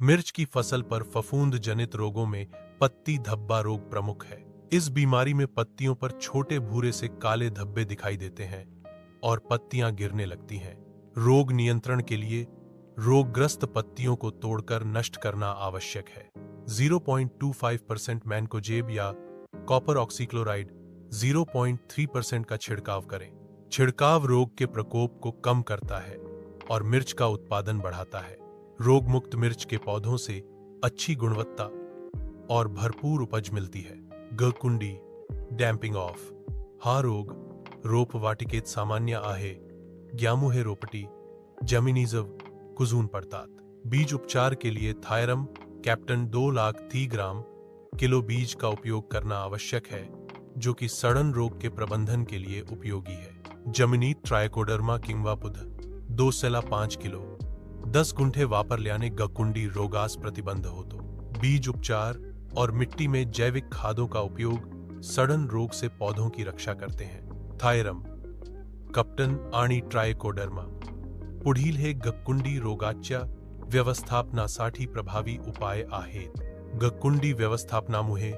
मिर्च की फसल पर फफूंद जनित रोगों में पत्ती धब्बा रोग प्रमुख है। इस बीमारी में पत्तियों पर छोटे भूरे से काले धब्बे दिखाई देते हैं और पत्तियां गिरने लगती हैं। रोग नियंत्रण के लिए रोगग्रस्त पत्तियों को तोड़कर नष्ट करना आवश्यक है। 0.25% मैनकोजेब या कॉपर ऑक्सीक्लोराइड 0.3% का छिड़काव करें। छिड़काव रोग के प्रकोप को कम करता है और मिर्च का उत्पादन बढ़ाता है। रोग मुक्त मिर्च के पौधों से अच्छी गुणवत्ता और भरपूर उपज मिलती है। गकुंडी डैम्पिंग ऑफ हा रोग रोपवाटिकेत सामान्य आहे, ग्यामुहे रोपटी जमिनीजव कुजून पडतात। बीज उपचार के लिए थायरम कैप्टन 2,30,000 ग्राम किलो बीज का उपयोग करना आवश्यक है, जो कि सड़न रोग के प्रबंधन के लिए उपयोगी है। जमिनीत ट्राइकोडर्मा किंवापुध 2,5 किलो 10 गुंठे वापरल्याने गकुंडी रोगास प्रतिबंध होतो। बीज उपचार और मिट्टी में जैविक खादों का उपयोग सड़न रोग से पौधों की रक्षा करते हैं। थायरम कप्टन आणि ट्रायकोडर्मा पुढील हे गकुंडी रोगाच्या व्यवस्थापनासाठी प्रभावी उपाय आहेत। गकुंडी व्यवस्थापनामुळे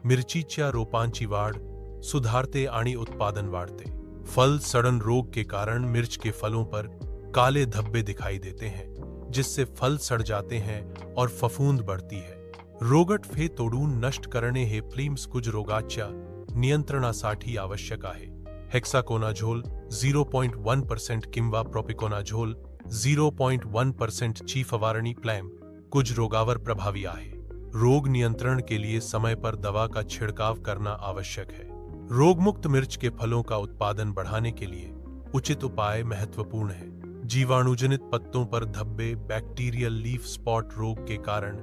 मिरचीच्या रोपांची वाढ सुधारते आणि उत्पादन वाढते। फल सड़न रोग के कारण मिर्च के फलों पर काले धब्बे दिखाई देते हैं, जिससे फल सड़ जाते हैं और फफूंद बढ़ती है। रोगट फे तोडून नष्ट करणे हे फ्लिम्स कुज रोगाच्या नियंत्रणासाठी आवश्यक आहे। हेक्साकोनाझोल 0.1% किंवा प्रोपिकोनाझोल 0.1% ची फवारणी प्लॅम कुछ रोगावर प्रभावी आहे। रोग नियंत्रण के लिए समय पर दवा का छिड़काव करना आवश्यक है। रोगमुक्त मिर्च के फलों का उत्पादन बढ़ाने के लिए उचित उपाय महत्वपूर्ण है। जीवाणुजनित पत्तों पर धब्बे बैक्टीरियल लीफ स्पॉट रोग के कारण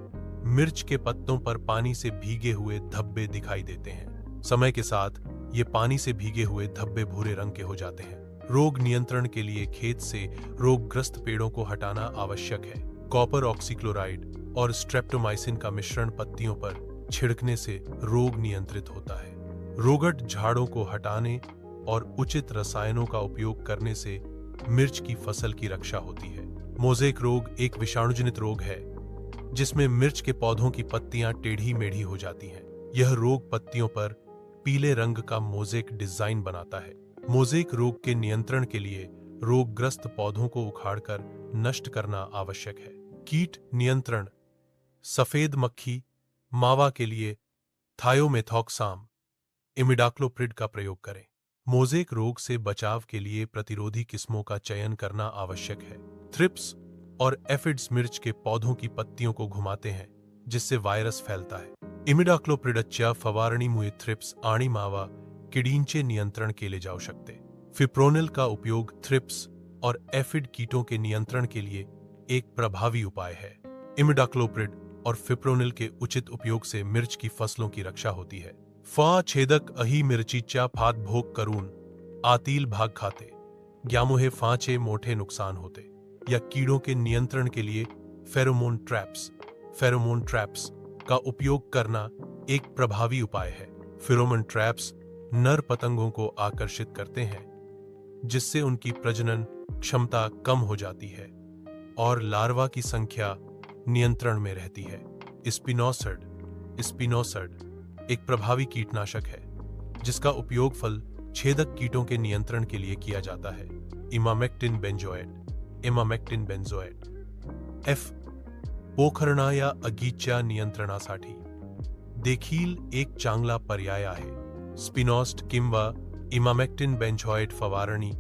मिर्च के पत्तों पर पानी से भीगे हुए धब्बे दिखाई देते हैं। समय के साथ ये पानी से भीगे हुए धब्बे भूरे रंग के हो जाते हैं। रोग नियंत्रण के लिए खेत से रोगग्रस्त पेड़ों को हटाना आवश्यक है। कॉपर ऑक्सीक्लोराइड और स्ट्रेप्टोमाइसिन का मिश्रण पत्तियों पर छिड़कने से रोग नियंत्रित होता है। रोगट झाड़ों को हटाने और उचित रसायनों का उपयोग करने से मिर्च की फसल की रक्षा होती है। मोज़ेक रोग एक विषाणुजनित रोग है जिसमें मिर्च के पौधों की पत्तियां टेढ़ी मेढ़ी हो जाती हैं। यह रोग पत्तियों पर पीले रंग का मोज़ेक डिजाइन बनाता है। मोज़ेक रोग के नियंत्रण के लिए रोगग्रस्त पौधों को उखाड़कर नष्ट करना आवश्यक है। कीट नियंत्रण सफेद मक्खी मावा के लिए थायोमेथॉक्साम इमिडाक्लोप्रिड का प्रयोग करें। मोज़ेक रोग से बचाव के लिए प्रतिरोधी किस्मों का चयन करना आवश्यक है। थ्रिप्स और एफिड्स मिर्च के पौधों की पत्तियों को घुमाते हैं, जिससे वायरस फैलता है। इमिडाक्लोप्रिडच्या फवारणीमुळे थ्रिप्स आणि मावा किडींचे नियंत्रण केले जाऊ शकते। फिप्रोनिल का उपयोग थ्रिप्स और एफिड कीटों के नियंत्रण के लिए एक प्रभावी उपाय है। इमिडाक्लोप्रिड और फिप्रोनिल के उचित उपयोग से मिर्च की फसलों की रक्षा होती है। फा छेदक अही मिरचीच्या फात भोग करून आतील भाग खाते, यामुळे फाचे मोठे नुकसान होते। या कीड़ों के नियंत्रण के लिए फेरोमोन ट्रैप्स का उपयोग करना एक प्रभावी उपाय है। फेरोमोन ट्रैप्स नर पतंगों को आकर्षित करते हैं, जिससे उनकी प्रजनन क्षमता कम हो जाती है और लार्वा की संख्या नियंत्रण में रहती है। स्पिनोसड एक प्रभावी कीटनाशक है जिसका उपयोग फल छेदक कीटों के नियंत्रण के लिए किया जाता है। इमामेक्टिन बेंजोएट एफ पोखरणा या आगीच्या नियंत्रणासाठी देखील एक चांगला पर्याय आहे। स्पिनॉस्ट किंवा इमामेक्टिन बेंजोएट फवारणी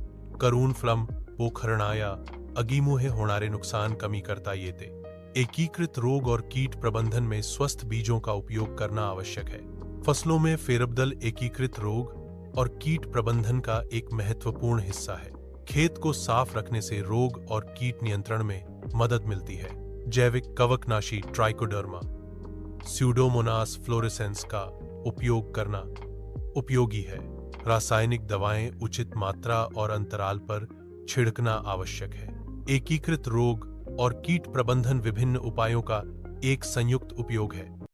करून फ्लम पोखरणा या आगीमुळे होणारे नुकसान कमी करता येते। एकीकृत रोग और कीट प्रबंधन में स्वस्थ बीजों का उपयोग करना आवश्यक है। फसलों में फेरबदल एकीकृत रोग और कीट प्रबंधन का एक महत्वपूर्ण हिस्सा है। खेत को साफ रखने से रोग और कीट नियंत्रण में मदद मिलती है। जैविक कवकनाशी ट्राइकोडर्मा स्यूडोमोनास फ्लोरेसेंस का उपयोग करना उपयोगी है। रासायनिक दवाएं उचित मात्रा और अंतराल पर छिड़कना आवश्यक है। एकीकृत रोग और कीट प्रबंधन विभिन्न उपायों का एक संयुक्त उपयोग है।